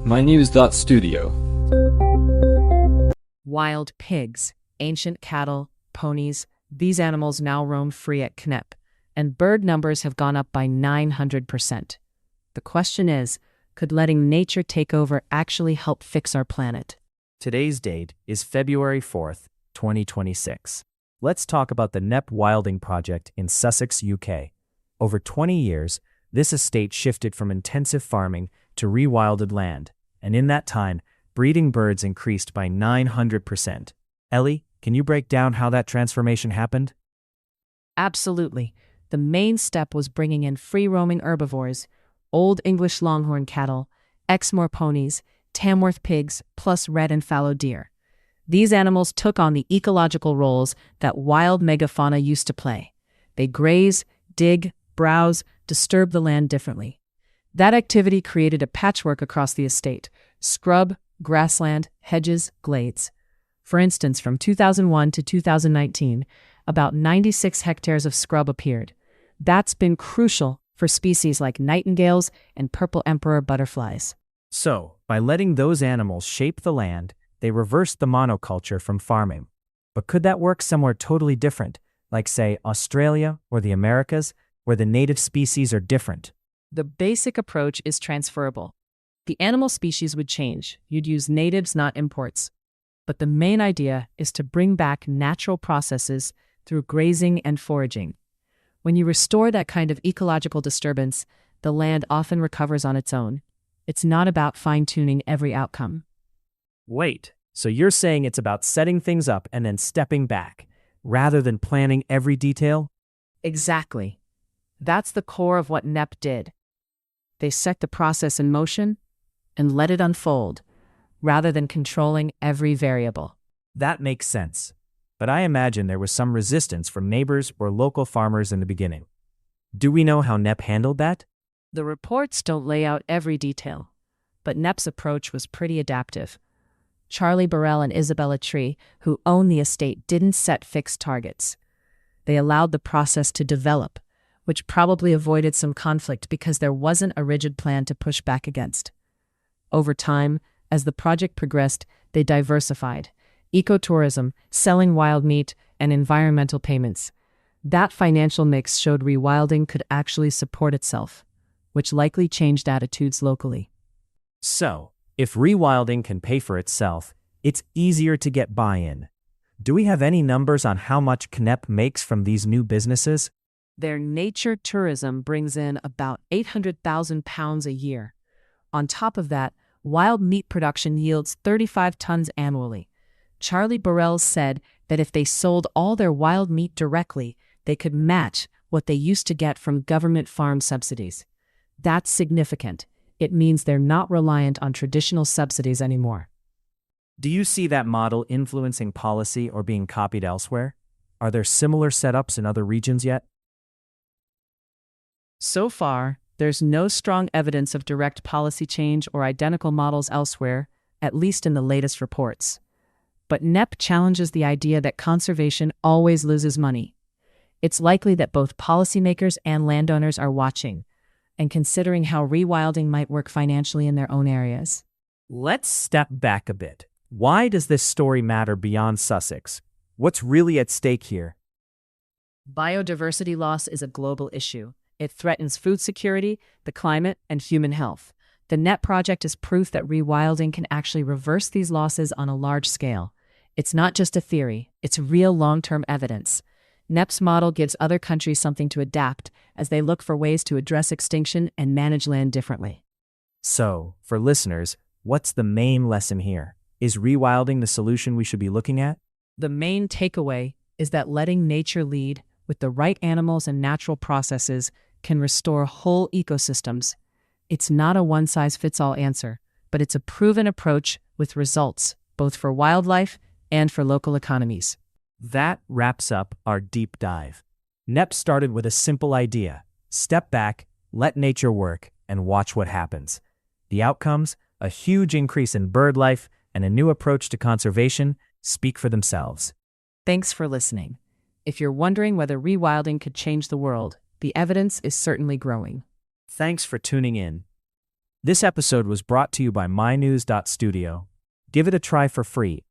mynews.studio. Wild pigs, ancient cattle, ponies, these animals now roam free at Knepp, and bird numbers have gone up by 900%. The question is, could letting nature take over actually help fix our planet? Today's date is February 4th, 2026. Let's talk about the Knepp Wilding project in Sussex, UK. Over 20 years, this estate shifted from intensive farming to rewilded land, and in that time, breeding birds increased by 900%. Ellie, can you break down how that transformation happened? Absolutely. The main step was bringing in free-roaming herbivores, Old English longhorn cattle, Exmoor ponies, Tamworth pigs, plus red and fallow deer. These animals took on the ecological roles that wild megafauna used to play. They graze, dig, browse, disturb the land differently. That activity created a patchwork across the estate: scrub, grassland, hedges, glades. For instance, from 2001 to 2019, about 96 hectares of scrub appeared. That's been crucial for species like nightingales and purple emperor butterflies. So, by letting those animals shape the land, they reversed the monoculture from farming. But could that work somewhere totally different, like, say, Australia or the Americas, where the native species are different? The basic approach is transferable. The animal species would change. You'd use natives, not imports. But the main idea is to bring back natural processes through grazing and foraging. When you restore that kind of ecological disturbance, the land often recovers on its own. It's not about fine-tuning every outcome. Wait, so you're saying it's about setting things up and then stepping back, rather than planning every detail? Exactly. That's the core of what Knepp did. They set the process in motion and let it unfold, rather than controlling every variable. That makes sense. But I imagine there was some resistance from neighbors or local farmers in the beginning. Do we know how Knepp handled that? The reports don't lay out every detail, but Knepp's approach was pretty adaptive. Charlie Burrell and Isabella Tree, who own the estate, didn't set fixed targets. They allowed the process to develop, which probably avoided some conflict because there wasn't a rigid plan to push back against. Over time, as the project progressed, they diversified: ecotourism, selling wild meat, and environmental payments. That financial mix showed rewilding could actually support itself, which likely changed attitudes locally. So, if rewilding can pay for itself, it's easier to get buy-in. Do we have any numbers on how much Knepp makes from these new businesses? Their nature tourism brings in about £800,000 a year. On top of that, wild meat production yields 35 tons annually. Charlie Burrell said that if they sold all their wild meat directly, they could match what they used to get from government farm subsidies. That's significant. It means they're not reliant on traditional subsidies anymore. Do you see that model influencing policy or being copied elsewhere? Are there similar setups in other regions yet? So far, there's no strong evidence of direct policy change or identical models elsewhere, at least in the latest reports. But Knepp challenges the idea that conservation always loses money. It's likely that both policymakers and landowners are watching and considering how rewilding might work financially in their own areas. Let's step back a bit. Why does this story matter beyond Sussex? What's really at stake here? Biodiversity loss is a global issue. It threatens food security, the climate, and human health. The Knepp project is proof that rewilding can actually reverse these losses on a large scale. It's not just a theory, it's real long-term evidence. Knepp's model gives other countries something to adapt as they look for ways to address extinction and manage land differently. So, for listeners, what's the main lesson here? Is rewilding the solution we should be looking at? The main takeaway is that letting nature lead with the right animals and natural processes can restore whole ecosystems. It's not a one-size-fits-all answer, but it's a proven approach with results, both for wildlife and for local economies. That wraps up our deep dive. Knepp started with a simple idea: step back, let nature work, and watch what happens. The outcomes, a huge increase in bird life and a new approach to conservation, speak for themselves. Thanks for listening. If you're wondering whether rewilding could change the world, the evidence is certainly growing. Thanks for tuning in. This episode was brought to you by mynews.studio. Give it a try for free